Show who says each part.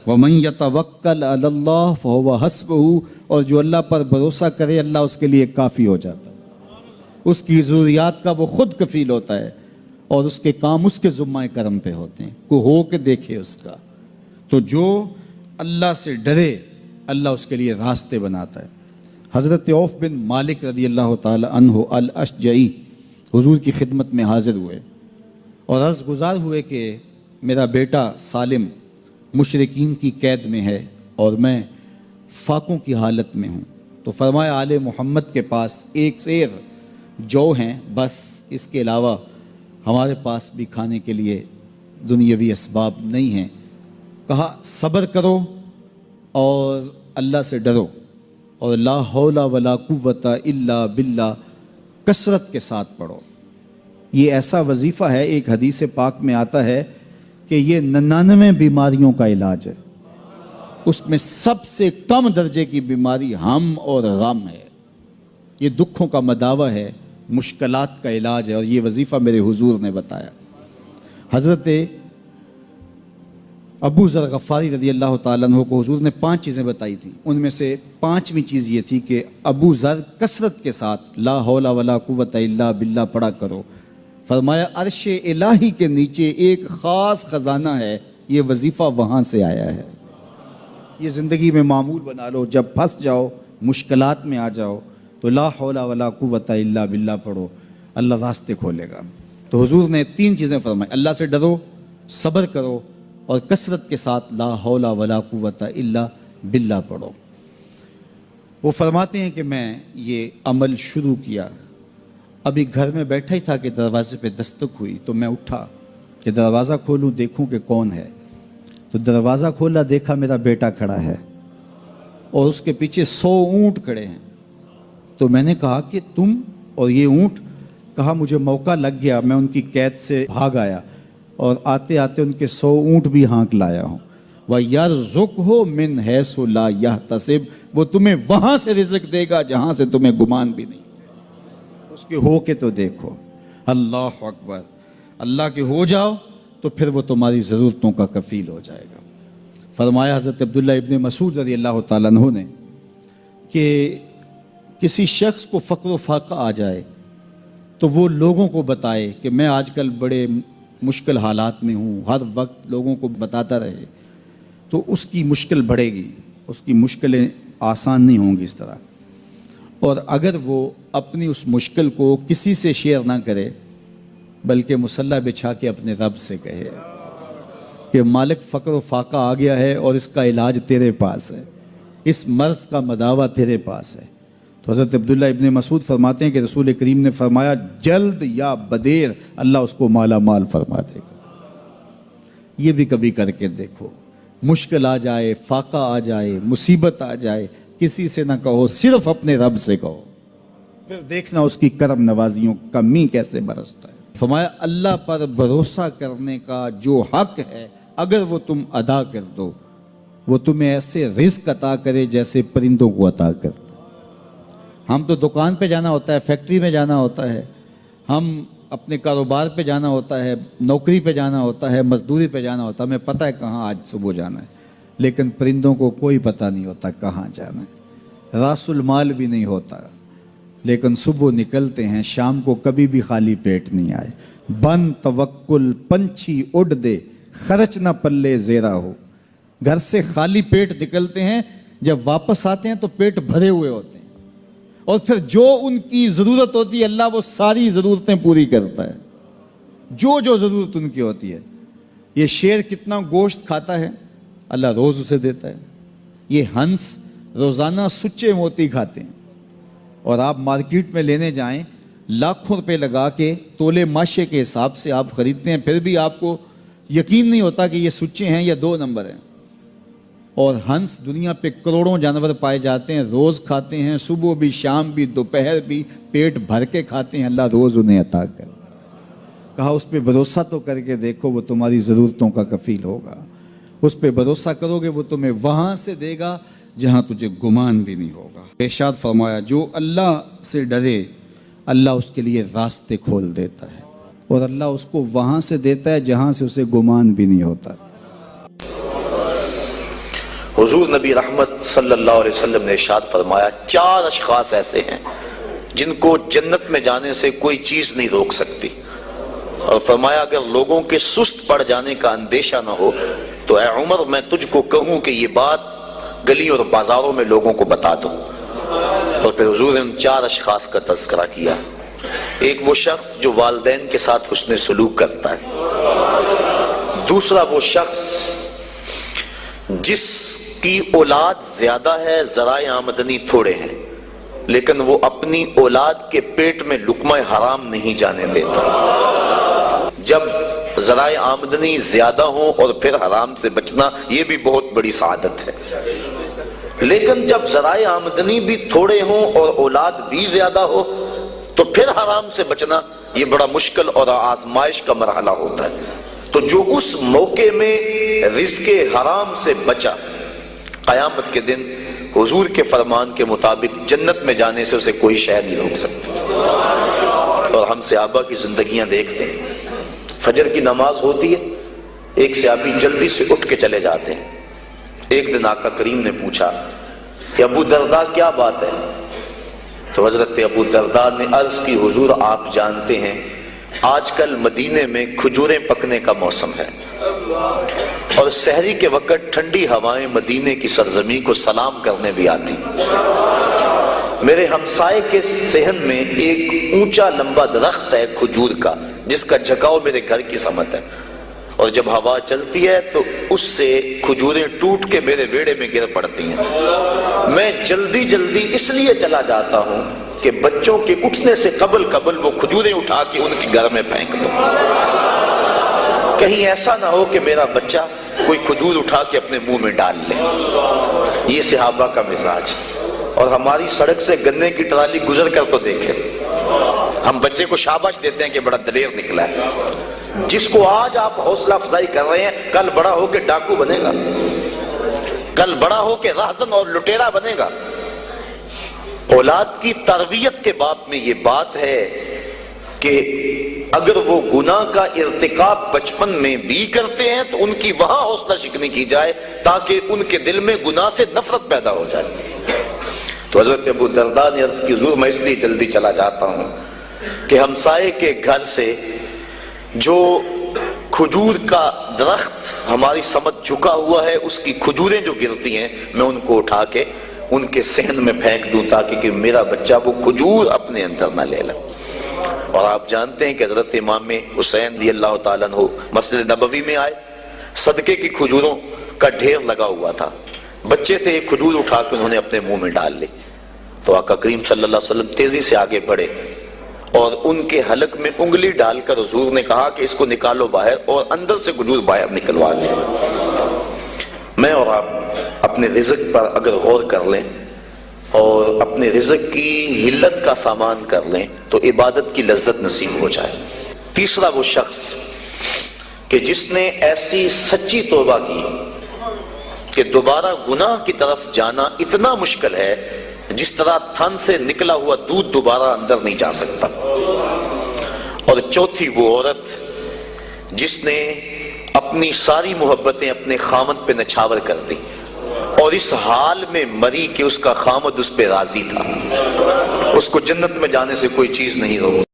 Speaker 1: وَمَن يَتَوَكَّلْ عَلَى اللَّهِ فَهُوَ حَسْبُهُ، اور جو اللہ پر بھروسہ کرے اللہ اس کے لیے کافی ہو جاتا ہے، اس کی ضروریات کا وہ خود کفیل ہوتا ہے، اور اس کے کام اس کے ذمہ کرم پہ ہوتے ہیں، کو ہو کے دیکھے اس کا۔ تو جو اللہ سے ڈرے اللہ اس کے لیے راستے بناتا ہے۔ حضرت عوف بن مالک رضی اللہ تعالی عنہ الاشجعی حضور کی خدمت میں حاضر ہوئے اور عرض گزار ہوئے کہ میرا بیٹا سالم مشرکین کی قید میں ہے اور میں فاقوں کی حالت میں ہوں، تو فرمایا آل محمد کے پاس ایک سیر جو ہیں، بس اس کے علاوہ ہمارے پاس بھی کھانے کے لیے دنیاوی اسباب نہیں ہیں۔ کہا صبر کرو اور اللہ سے ڈرو، اور لا حول ولا قوت الا باللہ کثرت کے ساتھ پڑھو۔ یہ ایسا وظیفہ ہے، ایک حدیث پاک میں آتا ہے کہ یہ 99 بیماریوں کا علاج ہے، اس میں سب سے کم درجے کی بیماری ہم اور غم ہے، یہ دکھوں کا مداوع ہے، مشکلات کا علاج ہے، اور یہ وظیفہ میرے حضور نے بتایا۔ حضرت ابو ذر غفاری رضی اللہ تعالیٰ عنہ کو حضور نے 5 چیزیں بتائی تھیں، ان میں سے 5ویں چیز یہ تھی کہ ابو ذر کثرت کے ساتھ لا حول ولا قوت الا باللہ پڑھا کرو۔ فرمایا عرش الہی کے نیچے ایک خاص خزانہ ہے، یہ وظیفہ وہاں سے آیا ہے، یہ زندگی میں معمول بنا لو، جب پھنس جاؤ مشکلات میں آ جاؤ تو لا حول ولا قوت الا باللہ پڑھو، اللہ راستے کھولے گا۔ تو حضور نے 3 چیزیں فرمائی، اللہ سے ڈرو، صبر کرو، اور کثرت کے ساتھ لا حول ولا قوت الا باللہ پڑھو۔ وہ فرماتے ہیں کہ میں یہ عمل شروع کیا، ابھی گھر میں بیٹھا ہی تھا کہ دروازے پہ دستک ہوئی، تو میں اٹھا کہ دروازہ کھولوں دیکھوں کہ کون ہے، تو دروازہ کھولا، دیکھا میرا بیٹا کھڑا ہے اور اس کے پیچھے 100 اونٹ کھڑے ہیں۔ تو میں نے کہا کہ تم اور یہ اونٹ؟ کہا مجھے موقع لگ گیا، میں ان کی قید سے بھاگ آیا اور آتے آتے ان کے 100 اونٹ بھی ہانک لایا ہوں۔ وَيَرْزُقْهُ مِنْ حَيْثُ لَا يَحْتَسِبُ، وہ تمہیں وہاں سے رزق دے گا جہاں سے تمہیں گمان بھی نہیں، اس کے ہو کے تو دیکھو۔ اللہ اکبر، اللہ کے ہو جاؤ تو پھر وہ تمہاری ضرورتوں کا کفیل ہو جائے گا۔ فرمایا حضرت عبداللہ ابن مسعود رضی اللہ تعالیٰ عنہ نے کہ کسی شخص کو فقر و فاقہ آ جائے تو وہ لوگوں کو بتائے کہ میں آج کل بڑے مشکل حالات میں ہوں، ہر وقت لوگوں کو بتاتا رہے تو اس کی مشکل بڑھے گی، اس کی مشکلیں آسان نہیں ہوں گی اس طرح۔ اور اگر وہ اپنی اس مشکل کو کسی سے شیئر نہ کرے بلکہ مصلی بچھا کے اپنے رب سے کہے کہ مالک فقر و فاقہ آ گیا ہے اور اس کا علاج تیرے پاس ہے، اس مرض کا مداوع تیرے پاس ہے، تو حضرت عبداللہ ابن مسعود فرماتے ہیں کہ رسول کریم نے فرمایا جلد یا بدیر اللہ اس کو مالا مال فرما دے گا۔ یہ بھی کبھی کر کے دیکھو، مشکل آ جائے، فاقہ آ جائے، مصیبت آ جائے، کسی سے نہ کہو، صرف اپنے رب سے کہو، پھر دیکھنا اس کی کرم نوازیوں کا می کیسے برستا ہے۔ فرمایا اللہ پر بھروسہ کرنے کا جو حق ہے اگر وہ تم ادا کر دو، وہ تمہیں ایسے رزق عطا کرے جیسے پرندوں کو عطا کرتا۔ ہم تو دکان پہ جانا ہوتا ہے، فیکٹری میں جانا ہوتا ہے، ہم اپنے کاروبار پہ جانا ہوتا ہے، نوکری پہ جانا ہوتا ہے، مزدوری پہ جانا ہوتا ہے، ہمیں پتہ ہے کہاں آج صبح جانا ہے، لیکن پرندوں کو کوئی پتہ نہیں ہوتا کہاں جانا ہے، راس المال بھی نہیں ہوتا، لیکن صبح نکلتے ہیں، شام کو کبھی بھی خالی پیٹ نہیں آئے۔ بن توکل پنچھی اڑ دے، خرچ نہ پلے زیرا ہو۔ گھر سے خالی پیٹ نکلتے ہیں، جب واپس آتے ہیں تو پیٹ بھرے ہوئے ہوتے ہیں، اور پھر جو ان کی ضرورت ہوتی ہے اللہ وہ ساری ضرورتیں پوری کرتا ہے، جو ضرورت ان کی ہوتی ہے۔ یہ شیر کتنا گوشت کھاتا ہے اللہ روز اسے دیتا ہے، یہ ہنس روزانہ سچے موتی کھاتے ہیں، اور آپ مارکیٹ میں لینے جائیں لاکھوں روپے لگا کے تولے ماشے کے حساب سے آپ خریدتے ہیں، پھر بھی آپ کو یقین نہیں ہوتا کہ یہ سچے ہیں یا 2 نمبر ہیں۔ اور ہنس دنیا پہ کروڑوں جانور پائے جاتے ہیں، روز کھاتے ہیں، صبح بھی، شام بھی، دوپہر بھی، پیٹ بھر کے کھاتے ہیں، اللہ روز انہیں عطا کر۔ کہا اس پہ بھروسہ تو کر کے دیکھو، وہ تمہاری ضرورتوں کا کفیل ہوگا، اس پہ بھروسہ کرو گے وہ تمہیں وہاں سے دے گا جہاں تجھے گمان بھی نہیں ہوگا۔ ارشاد فرمایا جو اللہ سے ڈرے اللہ اس کے لیے راستے کھول دیتا ہے، اور اللہ اس کو وہاں سے دیتا ہے جہاں سے اسے گمان بھی نہیں ہوتا۔
Speaker 2: حضور نبی رحمت صلی اللہ علیہ وسلم نے ارشاد فرمایا 4 اشخاص ایسے ہیں جن کو جنت میں جانے سے کوئی چیز نہیں روک سکتی، اور فرمایا اگر لوگوں کے سست پڑ جانے کا اندیشہ نہ ہو تو اے عمر میں تجھ کو کہوں کہ یہ بات گلیوں اور بازاروں میں لوگوں کو بتا دو۔ اور پھر حضور نے ان 4 اشخاص کا تذکرہ کیا۔ ایک وہ شخص جو والدین کے ساتھ حسن سلوک کرتا ہے، دوسرا وہ شخص جس کی اولاد زیادہ ہے ذرائع آمدنی تھوڑے ہیں لیکن وہ اپنی اولاد کے پیٹ میں لقمہ حرام نہیں جانے دیتا۔ جب ذرائع آمدنی زیادہ ہوں اور پھر حرام سے بچنا یہ بھی بہت بڑی سعادت ہے، لیکن جب ذرائع آمدنی بھی تھوڑے ہوں اور اولاد بھی زیادہ ہو تو پھر حرام سے بچنا یہ بڑا مشکل اور آزمائش کا مرحلہ ہوتا ہے۔ تو جو اس موقع میں رزق حرام سے بچا، قیامت کے دن حضور کے فرمان کے مطابق جنت میں جانے سے اسے کوئی شے نہیں روک سکتی۔ اور ہم صحابہ کی زندگیاں دیکھتے ہیں، فجر کی نماز ہوتی ہے، ایک صحابی جلدی سے اٹھ کے چلے جاتے ہیں۔ ایک دن آقا کریم نے پوچھا کہ ابو درداء کیا بات ہے؟ تو حضرت ابو درداء نے عرض کی حضور آپ جانتے ہیں آج کل مدینے میں کھجوریں پکنے کا موسم ہے اور سحری کے وقت ٹھنڈی ہوائیں مدینے کی سرزمین کو سلام کرنے بھی آتی۔ میرے ہمسائے کے صحن میں ایک اونچا لمبا درخت ہے کھجور کا جس کا جھکاؤ میرے گھر کی سمت ہے، اور جب ہوا چلتی ہے تو اس سے کھجوریں ٹوٹ کے میرے ویڑے میں گر پڑتی ہیں۔ میں جلدی جلدی اس لیے چلا جاتا ہوں کہ بچوں کے اٹھنے سے قبل وہ کھجوریں اٹھا کے ان کے گھر میں پھینک دوں، کہیں ایسا نہ ہو کہ میرا بچہ کوئی کھجور اٹھا کے اپنے منہ میں ڈال لے۔ یہ صحابہ کا مزاج۔ اور ہماری سڑک سے گنے کی ٹرالی گزر کر تو دیکھیں، ہم بچے کو شاباش دیتے ہیں کہ بڑا دلیر نکلا ہے۔ جس کو آج آپ حوصلہ افزائی کر رہے ہیں کل بڑا ہو کے ڈاکو بنے گا، کل بڑا ہو کے راہزن اور لٹیرا بنے گا۔ اولاد کی تربیت کے باب میں یہ بات ہے کہ اگر وہ گناہ کا ارتکاب بچپن میں بھی کرتے ہیں تو ان کی وہاں حوصلہ شکنی کی جائے تاکہ ان کے دل میں گناہ سے نفرت پیدا ہو جائے۔ تو حضرت ابو درداء نے عرض کی حضور میں اس لیے جلدی چلا جاتا ہوں کہ ہمسائے کے گھر سے جو کھجور کا درخت ہماری سمت جھکا ہوا ہے اس کی کھجوریں جو گرتی ہیں میں ان کو اٹھا کے ان کے صحن میں پھینک دوں تاکہ کہ میرا بچہ وہ کھجور اپنے اندر نہ لے لے۔ اور آپ جانتے ہیں کہ حضرت امام حسین رضی اللہ تعالیٰ عنہ مسجد نبوی میں آئے، صدقے کی کھجوروں کا ڈھیر لگا ہوا تھا، بچے تھے، ایک کھجور اٹھا کے انہوں نے اپنے منہ میں ڈال لی۔ تو آقا کریم صلی اللہ علیہ وسلم تیزی سے آگے بڑھے اور ان کے حلق میں انگلی ڈال کر حضور نے کہا کہ اس کو نکالو باہر اور اندر سے کھجور باہر نکلوا دیں۔ میں اور آپ اپنے رزق پر اگر غور کر لیں اور اپنے رزق کی حلت کا سامان کر لیں تو عبادت کی لذت نصیب ہو جائے۔ تیسرا وہ شخص کہ جس نے ایسی سچی توبہ کی کہ دوبارہ گناہ کی طرف جانا اتنا مشکل ہے جس طرح تھن سے نکلا ہوا دودھ دوبارہ اندر نہیں جا سکتا۔ اور چوتھی وہ عورت جس نے اپنی ساری محبتیں اپنے خامد پہ نچھاور کر دی اور اس حال میں مری کہ اس کا خامد اس پہ راضی تھا، اس کو جنت میں جانے سے کوئی چیز نہیں روک